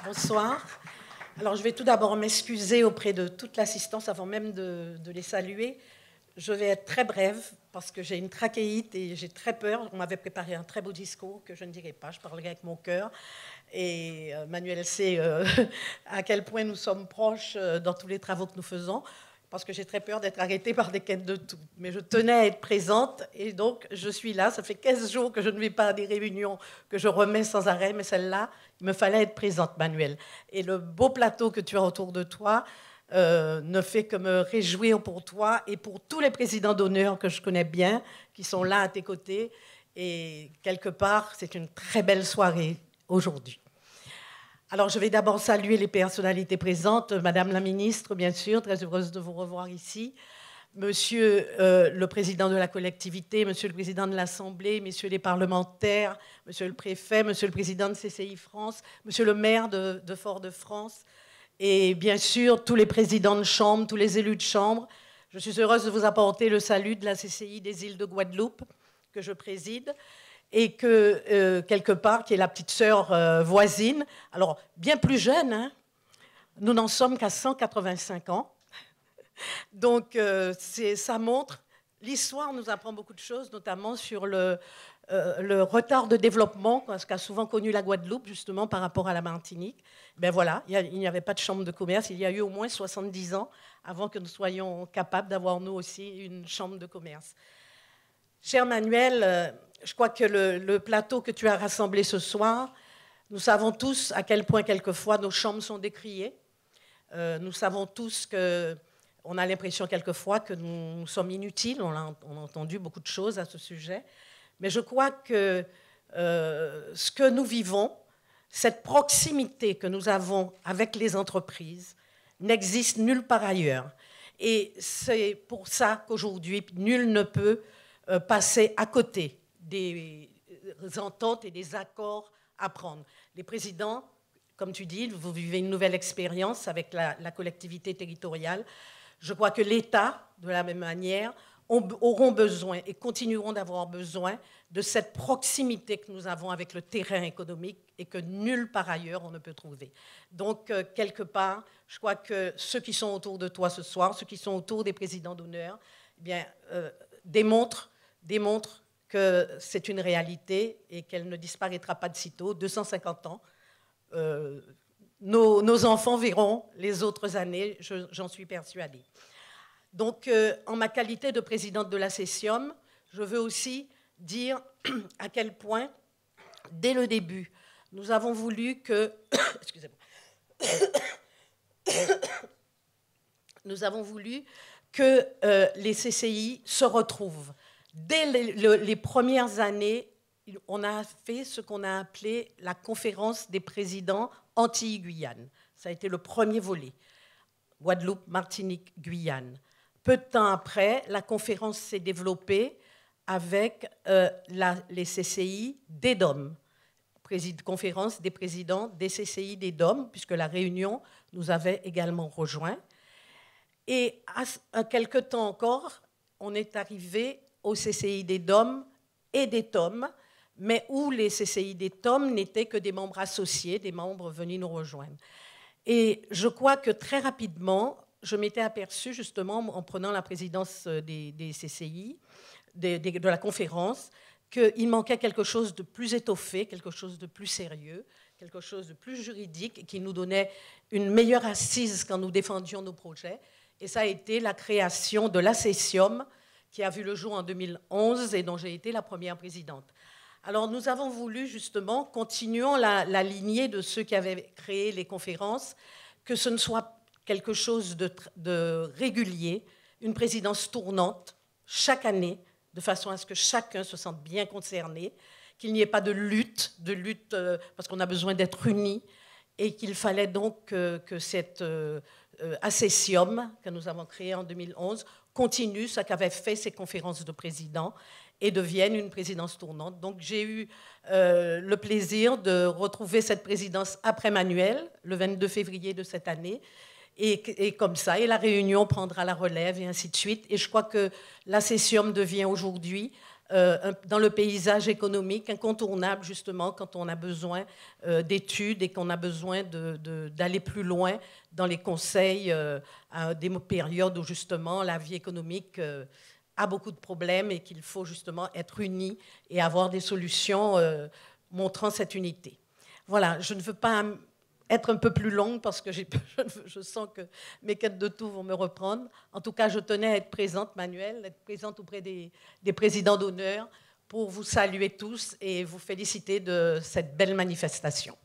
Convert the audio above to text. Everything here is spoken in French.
Bonsoir. Alors, je vais tout d'abord m'excuser auprès de toute l'assistance avant même de les saluer. Je vais être très brève parce que j'ai une trachéite et j'ai très peur. On m'avait préparé un très beau discours que je ne dirai pas. Je parlerai avec mon cœur. Et Manuel sait à quel point nous sommes proches dans tous les travaux que nous faisons, parce que j'ai très peur d'être arrêtée par des quêtes de tout. Mais je tenais à être présente et donc je suis là. Ça fait 15 jours que je ne vais pas à des réunions que je remets sans arrêt, mais celle-là, il me fallait être présente, Manuel. Et le beau plateau que tu as autour de toi ne fait que me réjouir pour toi et pour tous les présidents d'honneur que je connais bien, qui sont là à tes côtés. Et quelque part, c'est une très belle soirée aujourd'hui. Alors, je vais d'abord saluer les personnalités présentes. Madame la ministre, bien sûr, très heureuse de vous revoir ici. Monsieur le président de la collectivité, monsieur le président de l'Assemblée, messieurs les parlementaires, monsieur le préfet, monsieur le président de CCI France, monsieur le maire de Fort-de-France, et bien sûr, tous les présidents de chambre, tous les élus de chambre. Je suis heureuse de vous apporter le salut de la CCI des îles de Guadeloupe, que je préside, et que, quelque part, qui est la petite sœur voisine, alors bien plus jeune, hein, nous n'en sommes qu'à 185 ans. Donc, ça montre, l'histoire nous apprend beaucoup de choses, notamment sur le retard de développement, ce qu'a souvent connu la Guadeloupe, justement, par rapport à la Martinique. Ben voilà, il n'y avait pas de chambre de commerce, il y a eu au moins 70 ans avant que nous soyons capables d'avoir, nous aussi, une chambre de commerce. Cher Manuel, je crois que le plateau que tu as rassemblé ce soir, nous savons tous à quel point, quelquefois, nos chambres sont décriées. Nous savons tous qu'on a l'impression, quelquefois, que nous sommes inutiles. On a entendu beaucoup de choses à ce sujet. Mais je crois que ce que nous vivons, cette proximité que nous avons avec les entreprises, n'existe nulle part ailleurs. Et c'est pour ça qu'aujourd'hui, nul ne peut passer à côté des ententes et des accords à prendre. Les présidents, comme tu dis, vous vivez une nouvelle expérience avec la collectivité territoriale. Je crois que l'État, de la même manière, auront besoin et continueront d'avoir besoin de cette proximité que nous avons avec le terrain économique et que nulle part ailleurs on ne peut trouver. Donc, quelque part, je crois que ceux qui sont autour de toi ce soir, ceux qui sont autour des présidents d'honneur, eh bien, démontrent que c'est une réalité et qu'elle ne disparaîtra pas de sitôt. 250 ans, nos enfants verront les autres années, j'en suis persuadée. Donc, en ma qualité de présidente de la Cesium, je veux aussi dire à quel point, dès le début, nous avons voulu que... Excusez-moi. Nous avons voulu que les CCI se retrouvent. Dès les premières années, on a fait ce qu'on a appelé la conférence des présidents Antilles-Guyane. Ça a été le premier volet. Guadeloupe, Martinique, Guyane. Peu de temps après, la conférence s'est développée avec les CCI des DOM, conférence des présidents des CCI des DOM, puisque la Réunion nous avait également rejoints. Et à quelque temps encore, on est arrivé aux CCI des DOM et des TOM, mais où les CCI des TOM n'étaient que des membres associés, des membres venus nous rejoindre. Et je crois que très rapidement, je m'étais aperçue justement en prenant la présidence des CCI, de la conférence, qu'il manquait quelque chose de plus étoffé, quelque chose de plus sérieux, quelque chose de plus juridique, qui nous donnait une meilleure assise quand nous défendions nos projets. Et ça a été la création de la Cesium, qui a vu le jour en 2011 et dont j'ai été la première présidente. Alors nous avons voulu justement, continuons la lignée de ceux qui avaient créé les conférences, que ce ne soit quelque chose de régulier, une présidence tournante chaque année, de façon à ce que chacun se sente bien concerné, qu'il n'y ait pas de lutte parce qu'on a besoin d'être unis, et qu'il fallait donc que cette Cesium que nous avons créée en 2011 continue ce qu'avaient fait ces conférences de présidents et devienne une présidence tournante. Donc j'ai eu le plaisir de retrouver cette présidence après Manuel, le 22 février de cette année, et comme ça, et la Réunion prendra la relève, et ainsi de suite. Et je crois que la Cesium devient aujourd'hui dans le paysage économique, incontournable justement quand on a besoin d'études et qu'on a besoin d'aller plus loin dans les conseils à des périodes où justement la vie économique a beaucoup de problèmes et qu'il faut justement être unis et avoir des solutions montrant cette unité. Voilà, je ne veux pas être un peu plus longue parce que je sens que mes quêtes de tout vont me reprendre. En tout cas, je tenais à être présente, Manuel, être présente auprès des présidents d'honneur pour vous saluer tous et vous féliciter de cette belle manifestation.